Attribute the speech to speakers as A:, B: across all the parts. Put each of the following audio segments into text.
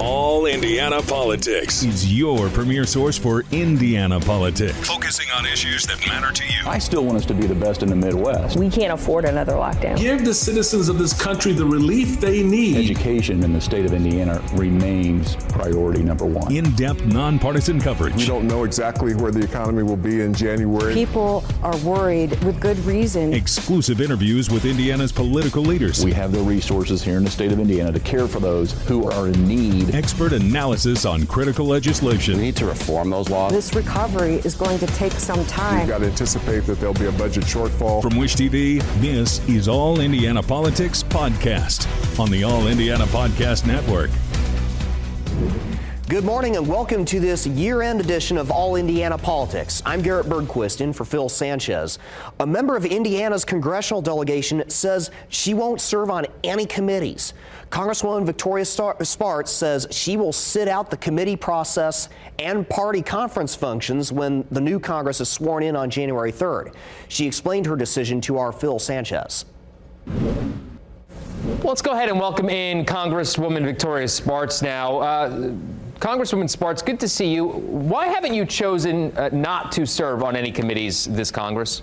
A: All Indiana Politics is your premier source for Indiana politics, focusing on issues that matter to you.
B: I still want us to be the best in the Midwest.
C: We can't afford another lockdown.
D: Give the citizens of this country the relief they need.
B: Education in the state of Indiana remains priority number one.
A: In-depth, nonpartisan coverage.
E: We don't know exactly where the economy will be in January.
C: People are worried with good reason.
A: Exclusive interviews with Indiana's political leaders.
B: We have the resources here in the state of Indiana to care for those who are in need.
A: Expert analysis on critical legislation.
F: We need to reform those laws.
C: This recovery is going to take some time.
E: We've got to anticipate that there'll be a budget shortfall.
A: From Wish TV, this is All Indiana Politics Podcast on the All Indiana Podcast Network.
G: Good morning and welcome to this year-end edition of All Indiana Politics. I'm Garrett Bergquist in for Phil Sanchez. A member of Indiana's congressional delegation says she won't serve on any committees. Congresswoman Victoria Spart says she will sit out the committee process and party conference functions when the new Congress is sworn in on January 3rd. She explained her decision to our Phil Sanchez.
H: Let's go ahead and welcome in Congresswoman Victoria Spart now. Congresswoman Spartz, good to see you. Why haven't you chosen not to serve on any committees this Congress?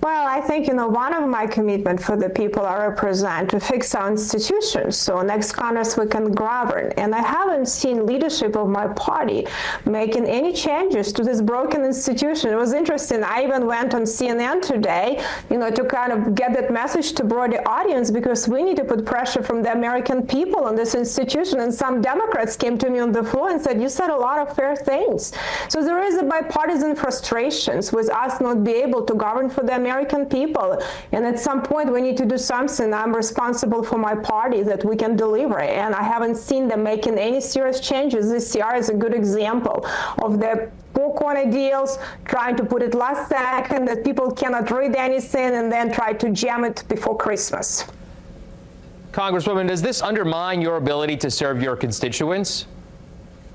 I: Well, I think, one of my commitments for the people I represent to fix our institutions. So next Congress we can govern. And I haven't seen leadership of my party making any changes to this broken institution. It was interesting. I even went on CNN today, to kind of get that message to broader audience, because we need to put pressure from the American people on this institution. And some Democrats came to me on the floor and said, you said a lot of fair things. So there is a bipartisan frustrations with us not be able to govern for the American people. And at some point we need to do something. I'm responsible for my party that we can deliver. And I haven't seen them making any serious changes. This CR is a good example of the four-corner deals, trying to put it last second that people cannot read anything and then try to jam it before Christmas.
H: Congresswoman, does this undermine your ability to serve your constituents?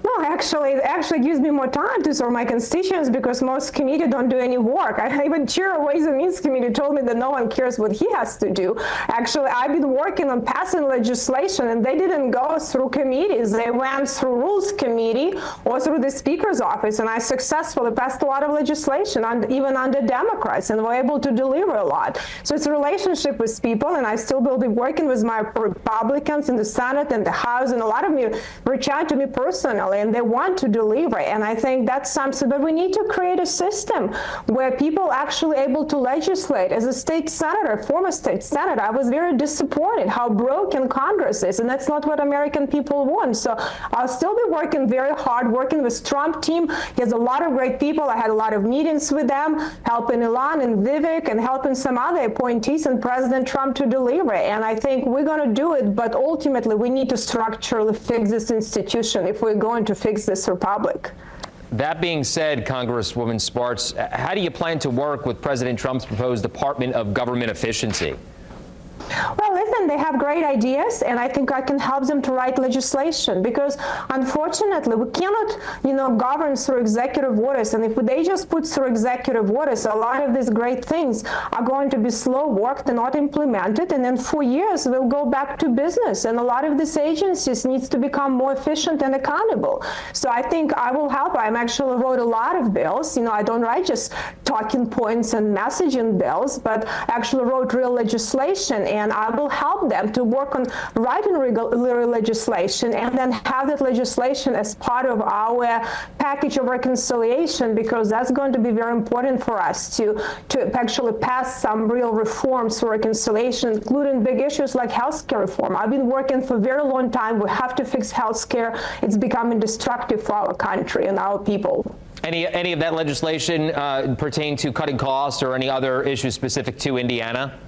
I: No, actually, it actually gives me more time to serve my constituents, because most committee don't do any work. I even chair of Ways and Means Committee told me that no one cares what he has to do. Actually, I've been working on passing legislation, and they didn't go through committees. They went through Rules Committee or through the Speaker's office, and I successfully passed a lot of legislation, even under Democrats, and were able to deliver a lot. So it's a relationship with people, and I still will be working with my Republicans in the Senate and the House, and a lot of them reach out to me personally, and they want to deliver. And I think that's something, but we need to create a system where people actually able to legislate. As a state senator, former state senator, I was very disappointed how broken Congress is, and that's not what American people want. So I'll still be working very hard, working with Trump team. He has a lot of great people. I had a lot of meetings with them, helping Ilan and Vivek and helping some other appointees and President Trump to deliver. And I think we're going to do it, but ultimately we need to structurally fix this institution if we're going to fix this republic.
H: That being said, Congresswoman Spartz, how do you plan to work with President Trump's proposed Department of Government Efficiency?
I: Well, listen, they have great ideas, and I think I can help them to write legislation, because unfortunately we cannot, govern through executive orders. And if they just put through executive orders, a lot of these great things are going to be slow worked and not implemented. And in 4 years, we'll go back to business. And a lot of these agencies needs to become more efficient and accountable. So I think I will help. I'm actually wrote a lot of bills. I don't write just talking points and messaging bills, but actually wrote real legislation. And I will help them to work on writing legislation and then have that legislation as part of our package of reconciliation, because that's going to be very important for us to actually pass some real reforms for reconciliation, including big issues like healthcare reform. I've been working for a very long time. We have to fix healthcare. It's becoming destructive for our country and our people.
H: Any of that legislation pertain to cutting costs or any other issues specific to Indiana?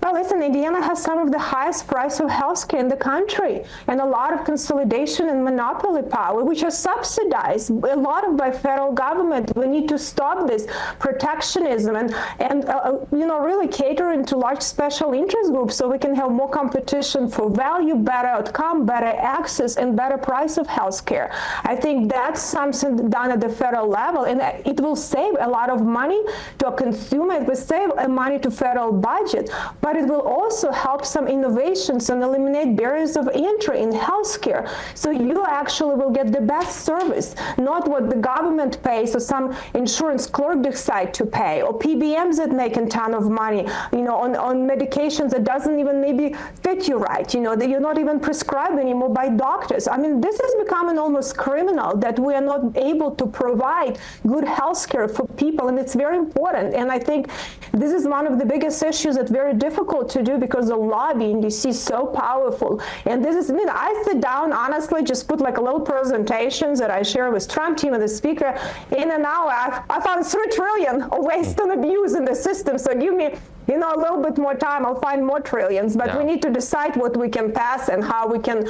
I: Well, listen, Indiana has some of the highest price of healthcare in the country, and a lot of consolidation and monopoly power, which are subsidized a lot of by federal government. We need to stop this protectionism and really catering to large special interest groups, so we can have more competition for value, better outcome, better access, and better price of healthcare. I think that's something done at the federal level, and it will save a lot of money to a consumer. It will save money to federal budget, but it will also help some innovations and eliminate barriers of entry in healthcare. So you actually will get the best service, not what the government pays or some insurance clerk decide to pay, or PBMs that make a ton of money, on medications that doesn't even maybe fit you right, that you're not even prescribed anymore by doctors. I mean, this is becoming almost criminal that we are not able to provide good health care for people, and it's very important. And I think this is one of the biggest issues that's very difficult to do because the lobby in DC is so powerful. And this is, I sit down, honestly, just put like a little presentations that I share with Trump team and the speaker. In an hour, I found 3 trillion of waste and abuse in the system. So give me a little bit more time, I'll find more trillions. But we need to decide what we can pass and how we can,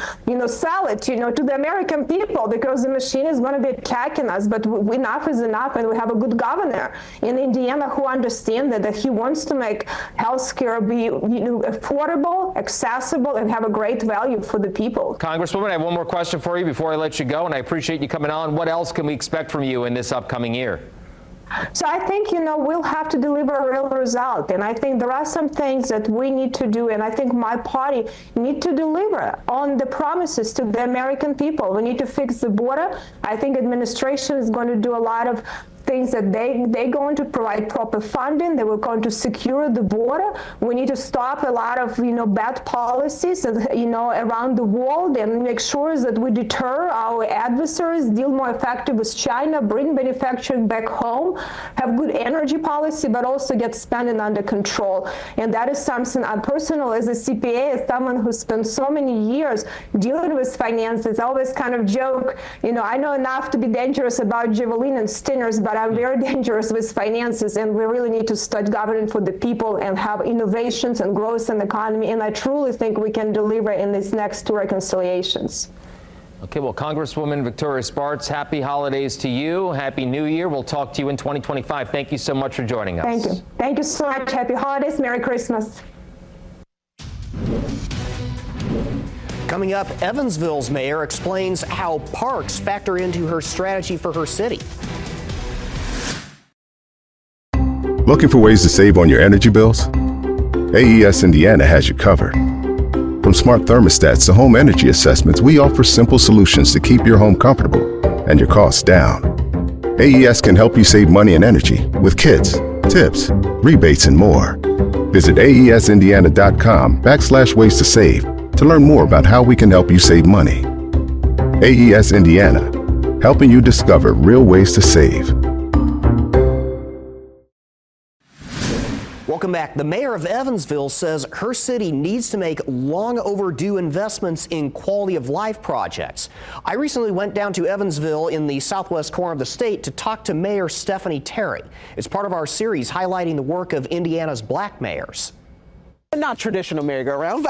I: sell it, to the American people, because the machine is going to be attacking us. But enough is enough, and we have a good governor in Indiana who understands that he wants to make healthcare be, affordable, accessible, and have a great value for the people.
H: Congresswoman, I have one more question for you before I let you go, and I appreciate you coming on. What else can we expect from you in this upcoming year?
I: So I think, we'll have to deliver a real result. And I think there are some things that we need to do. And I think my party need to deliver on the promises to the American people. We need to fix the border. I think administration is going to do a lot of things that they're going to provide proper funding. They were going to secure the border. We need to stop a lot of, bad policies, around the world, and make sure that we deter our adversaries, deal more effective with China, bring manufacturing back home, have good energy policy, but also get spending under control. And that is something I personally, as a CPA, as someone who spent so many years dealing with finances, I always kind of joke, I know enough to be dangerous about Javelin and Stingers, but I'm very dangerous with finances, and we really need to start governing for the people and have innovations and growth in the economy. And I truly think we can deliver in these next 2 reconciliations.
H: Okay, well, Congresswoman Victoria Spart, happy holidays to you. Happy New Year. We'll talk to you in 2025. Thank you so much for joining us.
I: Thank you. Thank you so much. Happy holidays. Merry Christmas.
G: Coming up, Evansville's mayor explains how parks factor into her strategy for her city.
F: Looking for ways to save on your energy bills? AES Indiana has you covered. From smart thermostats to home energy assessments, we offer simple solutions to keep your home comfortable and your costs down. AES can help you save money and energy with kits, tips, rebates, and more. Visit aesindiana.com/ways to save to learn more about how we can help you save money. AES Indiana, helping you discover real ways to save.
G: Welcome back. The mayor of Evansville says her city needs to make long overdue investments in quality of life projects. I recently went down to Evansville in the southwest corner of the state to talk to Mayor Stephanie Terry. It's part of our series highlighting the work of Indiana's black mayors.
J: Not traditional merry-go-round,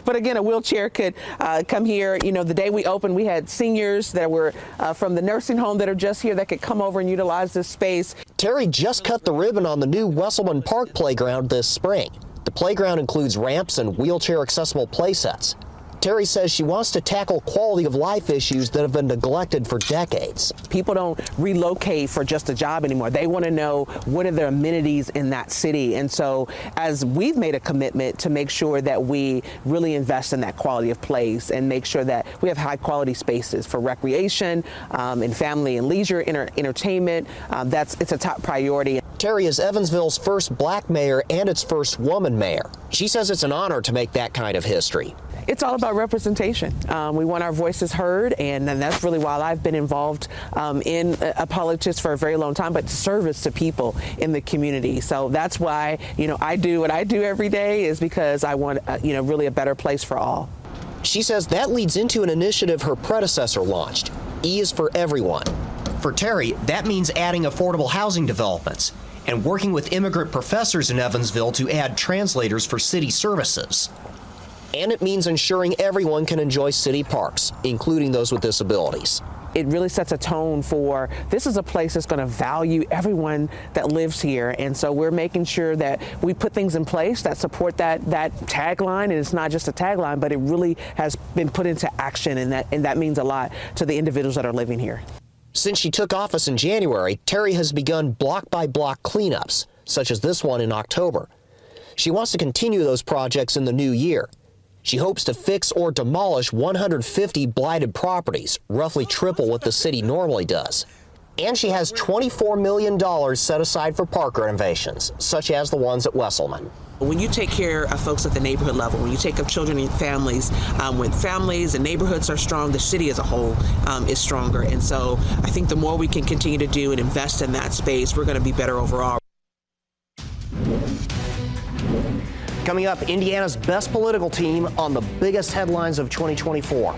J: but again, a wheelchair could come here. The day we opened, we had seniors that were from the nursing home that are just here that could come over and utilize this space.
G: Terry just cut the ribbon on the new Wesselman Park playground this spring. The playground includes ramps and wheelchair-accessible playsets. Terry says she wants to tackle quality of life issues that have been neglected for decades.
J: People don't relocate for just a job anymore. They want to know what are the amenities in that city. And so as we've made a commitment to make sure that we really invest in that quality of place and make sure that we have high quality spaces for recreation and family and leisure, entertainment, it's a top priority.
G: Terry is Evansville's first black mayor and its first woman mayor. She says it's an honor to make that kind of history.
J: It's all about representation. We want our voices heard, and that's really why I've been involved in politics for a very long time, but service to people in the community. So that's why, I do what I do every day, is because I want, really a better place for all.
G: She says that leads into an initiative her predecessor launched, E is for Everyone. For Terry, that means adding affordable housing developments and working with immigrant professors in Evansville to add translators for city services. And it means ensuring everyone can enjoy city parks, including those with disabilities.
J: It really sets a tone for this is a place that's going to value everyone that lives here. And so we're making sure that we put things in place that support that tagline. And it's not just a tagline, but it really has been put into action. And that means a lot to the individuals that are living here.
G: Since she took office in January, Terry has begun block-by-block cleanups, such as this one in October. She wants to continue those projects in the new year. She hopes to fix or demolish 150 blighted properties, roughly triple what the city normally does. And she has $24 million set aside for park renovations, such as the ones at Wesselman.
J: When you take care of folks at the neighborhood level, when you take care of children and families, when families and neighborhoods are strong, the city as a whole is stronger. And so I think the more we can continue to do and invest in that space, we're going to be better overall.
G: Coming up, Indiana's best political team on the biggest headlines of 2024.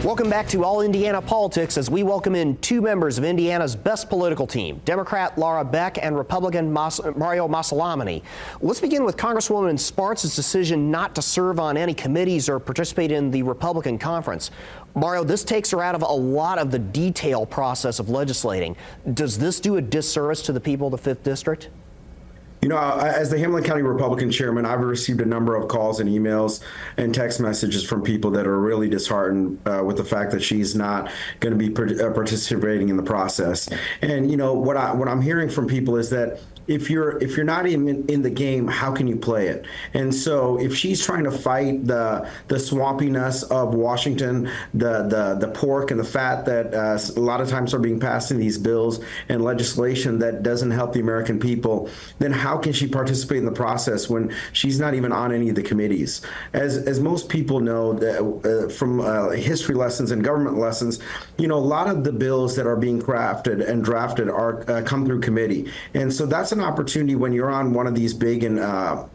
G: Welcome back to All Indiana Politics as we welcome in two members of Indiana's best political team, Democrat Laura Beck and Republican Mario Masalamani. Let's begin with Congresswoman Spartz's decision not to serve on any committees or participate in the Republican conference. Mario, this takes her out of a lot of the detail process of legislating. Does this do a disservice to the people of the 5th District?
K: You know, as the Hamilton County Republican chairman, I've received a number of calls and emails and text messages from people that are really disheartened with the fact that she's not going to be participating in the process. And, you know, what I'm hearing from people is that if you're not in the game, how can you play it? And so if she's trying to fight the swampiness of Washington, the pork and the fat that a lot of times are being passed in these bills and legislation that doesn't help the American people, then how can she participate in the process when she's not even on any of the committees? As most people know from history lessons and government lessons, you know, a lot of the bills that are being crafted and drafted are come through committee. And so that's an opportunity when you're on one of these big and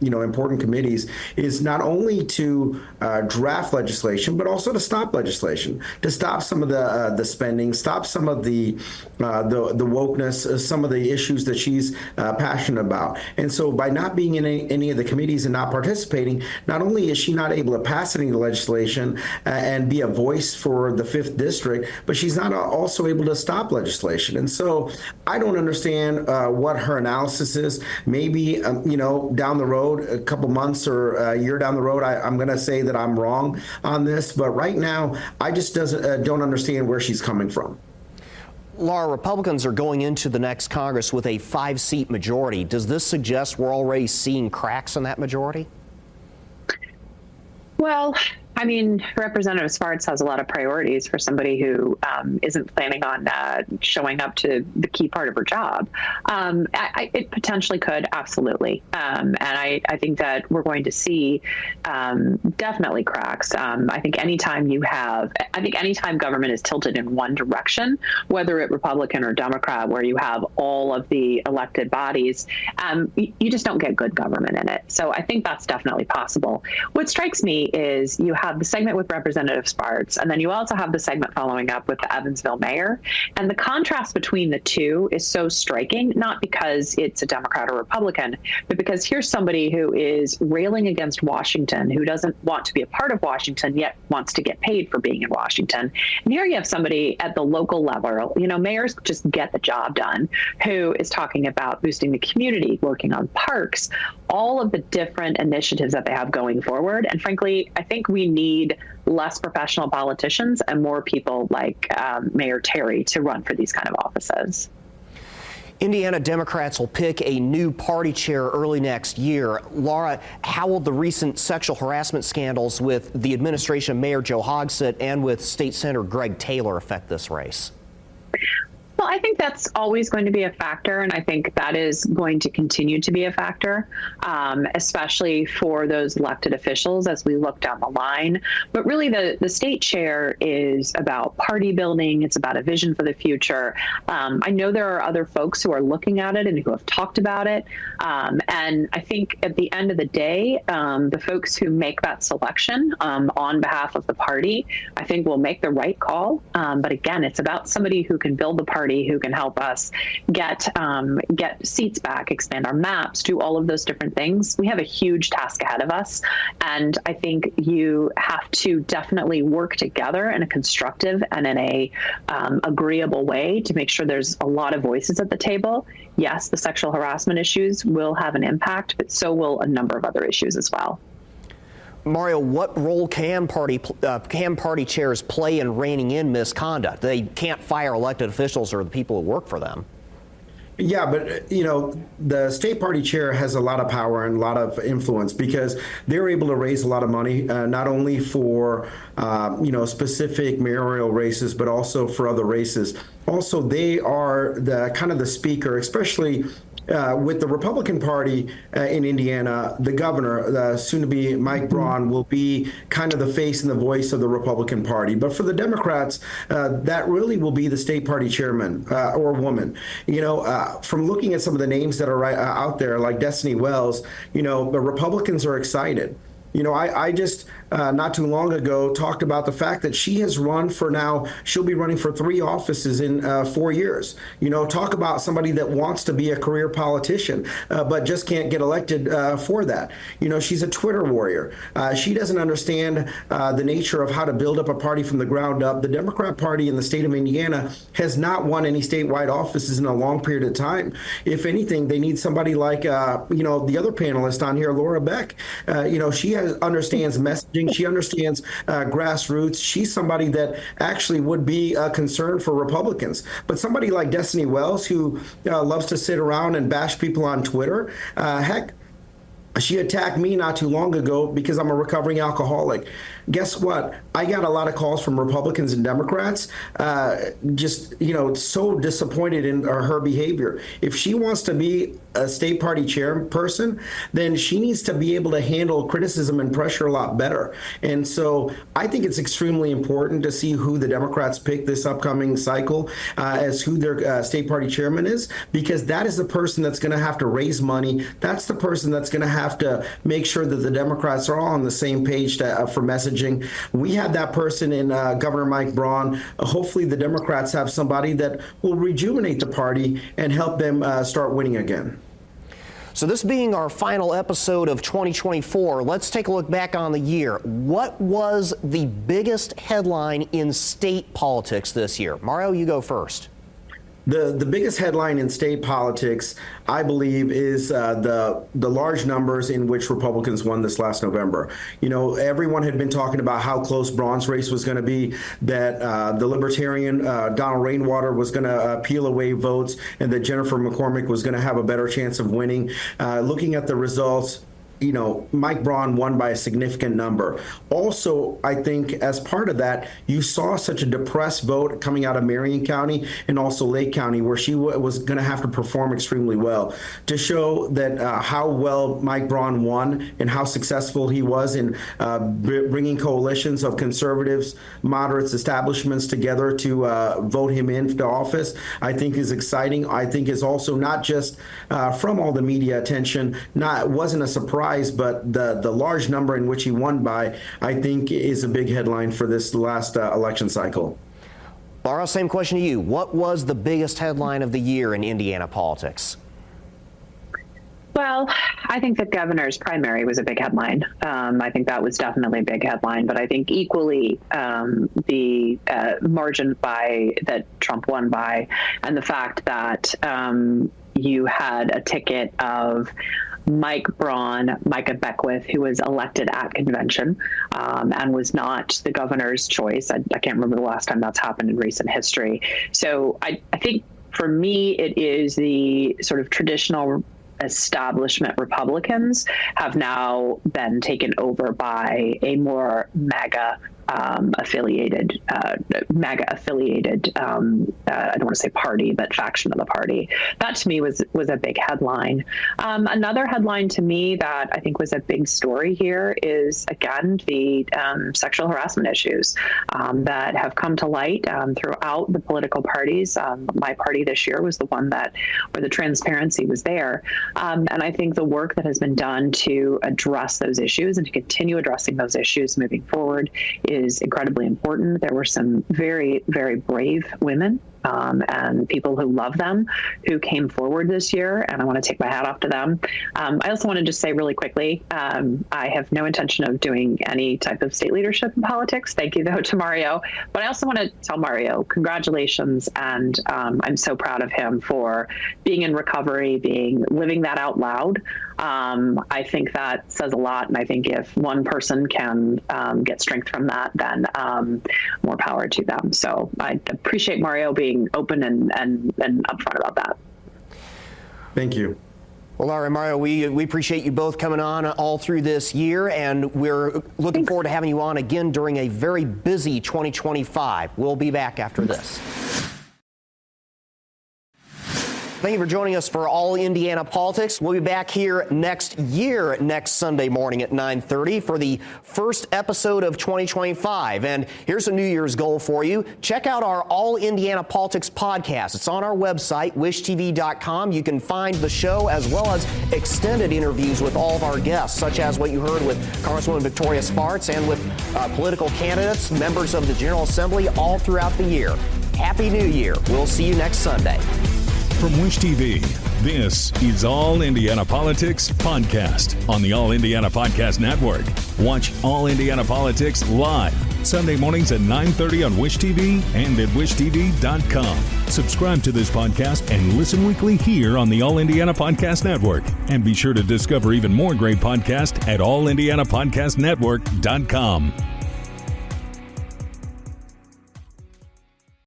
K: important committees, is not only to draft legislation, but also to stop legislation, to stop some of the spending, stop some of the wokeness, some of the issues that she's passionate about. And so by not being in any of the committees and not participating, not only is she not able to pass any legislation and be a voice for the 5th District, but she's not also able to stop legislation. And so I don't understand what her analysis is. Maybe, down the road, a couple months or a year down the road, I'm going to say that I'm wrong on this. But right now, I just don't understand where she's coming from.
G: Laura, Republicans are going into the next Congress with a 5-seat majority. Does this suggest we're already seeing cracks in that majority?
L: Well, I mean, Representative Spartz has a lot of priorities for somebody who isn't planning on showing up to the key part of her job. It potentially could, absolutely. And I think that we're going to see definitely cracks. I think anytime government is tilted in one direction, whether it Republican or Democrat, where you have all of the elected bodies, you just don't get good government in it. So I think that's definitely possible. What strikes me is you have the segment with Representative Spartz, and then you also have the segment following up with the Evansville mayor. And the contrast between the two is so striking, not because it's a Democrat or Republican, but because here's somebody who is railing against Washington, who doesn't want to be a part of Washington, yet wants to get paid for being in Washington. And here you have somebody at the local level, mayors just get the job done, who is talking about boosting the community, working on parks, all of the different initiatives that they have going forward. And frankly, I think we need less professional politicians and more people like Mayor Terry to run for these kind of offices.
G: Indiana Democrats will pick a new party chair early next year. Laura, how will the recent sexual harassment scandals with the administration of Mayor Joe Hogsett and with State Senator Greg Taylor affect this race?
L: Well, I think that's always going to be a factor, and I think that is going to continue to be a factor, especially for those elected officials as we look down the line. But really, the state chair is about party building. It's about a vision for the future. I know there are other folks who are looking at it and who have talked about it. And I think at the end of the day, the folks who make that selection on behalf of the party, I think will make the right call. But again, it's about somebody who can build the party, who can help us get seats back, expand our maps, do all of those different things. We have a huge task ahead of us. And I think you have to definitely work together in a constructive and in a agreeable way to make sure there's a lot of voices at the table. Yes, the sexual harassment issues will have an impact, but so will a number of other issues as well.
G: Mario, what role can party chairs play in reining in misconduct? They can't fire elected officials or the people who work for them.
K: Yeah, but the state party chair has a lot of power and a lot of influence because they're able to raise a lot of money, not only for specific mayoral races, but also for other races. Also, they are the kind of the speaker, especially with the Republican Party in Indiana. The governor, soon-to-be Mike Braun, will be kind of the face and the voice of the Republican Party. But for the Democrats, that really will be the state party chairman or woman. From looking at some of the names that are out there, like Destiny Wells, the Republicans are excited. I just not too long ago talked about the fact that she has run for now. She'll be running for 3 offices in 4 years. Talk about somebody that wants to be a career politician, but just can't get elected for that. She's a Twitter warrior. She doesn't understand the nature of how to build up a party from the ground up. The Democrat Party in the state of Indiana has not won any statewide offices in a long period of time. If anything, they need somebody like, the other panelist on here, Laura Beck. She understands messaging. She understands grassroots. She's somebody that actually would be a concern for Republicans. But somebody like Destiny Wells, who loves to sit around and bash people on Twitter, heck, she attacked me not too long ago because I'm a recovering alcoholic. Guess what? I got a lot of calls from Republicans and Democrats, so disappointed in her behavior. If she wants to be a state party chairperson, then she needs to be able to handle criticism and pressure a lot better. And so I think it's extremely important to see who the Democrats pick this upcoming cycle as who their state party chairman is, because that is the person that's going to have to raise money. That's the person that's going to have to make sure that the Democrats are all on the same page for messaging. We had that person in Governor Mike Braun. Hopefully the Democrats have somebody that will rejuvenate the party and help them start winning again.
G: So this being our final episode of 2024, let's take a look back on the year. What was the biggest headline in state politics this year? Mario, you go first.
K: The biggest headline in state politics, I believe, is the large numbers in which Republicans won this last November. Everyone had been talking about how close Braun's race was going to be, that the Libertarian Donald Rainwater was going to peel away votes, and that Jennifer McCormick was going to have a better chance of winning. Looking at the results, Mike Braun won by a significant number. Also, I think as part of that, you saw such a depressed vote coming out of Marion County and also Lake County, where she was going to have to perform extremely well to show that how well Mike Braun won and how successful he was in bringing coalitions of conservatives, moderates, establishments together to vote him into office, I think is exciting. I think is also not just from all the media attention, it wasn't a surprise, but the large number in which he won by, I think, is a big headline for this last election cycle.
G: Laura, same question to you. What was the biggest headline of the year in Indiana politics?
L: Well, I think the governor's primary was a big headline. I think that was definitely a big headline, but I think equally the margin that Trump won by, and the fact that you had a ticket of Mike Braun, Micah Beckwith, who was elected at convention and was not the governor's choice. I can't remember the last time that's happened in recent history. So I think for me, it is the sort of traditional establishment Republicans have now been taken over by a more MAGA affiliated, I don't want to say party, but faction of the party. That to me was a big headline. Another headline to me that I think was a big story here is, again, the sexual harassment issues that have come to light throughout the political parties. My party this year was the one where the transparency was there. And I think the work that has been done to address those issues and to continue addressing those issues moving forward is incredibly important. There were some very, very brave women and people who love them who came forward this year, and I want to take my hat off to them. I also want to just say really quickly, I have no intention of doing any type of state leadership in politics. Thank you, though, to Mario. But I also want to tell Mario, congratulations, and I'm so proud of him for being in recovery, living that out loud. I think that says a lot, and I think if one person can get strength from that, then more power to them. So I appreciate Mario being open and upfront about that.
K: Thank you.
G: Well, all right, Mario, we appreciate you both coming on all through this year, and we're looking forward to having you on again during a very busy 2025. We'll be back after this. Thank you for joining us for All Indiana Politics. We'll be back here next Sunday morning at 9:30 for the first episode of 2025. And here's a New Year's goal for you. Check out our All Indiana Politics podcast. It's on our website, wishtv.com. You can find the show as well as extended interviews with all of our guests, such as what you heard with Congresswoman Victoria Spart and with political candidates, members of the General Assembly all throughout the year. Happy New Year. We'll see you next Sunday.
A: From Wish TV, this is All Indiana Politics Podcast on the All Indiana Podcast Network. Watch All Indiana Politics live Sunday mornings at 9:30 on Wish TV and at wishtv.com. Subscribe to this podcast and listen weekly here on the All Indiana Podcast Network. And be sure to discover even more great podcasts at allindianapodcastnetwork.com.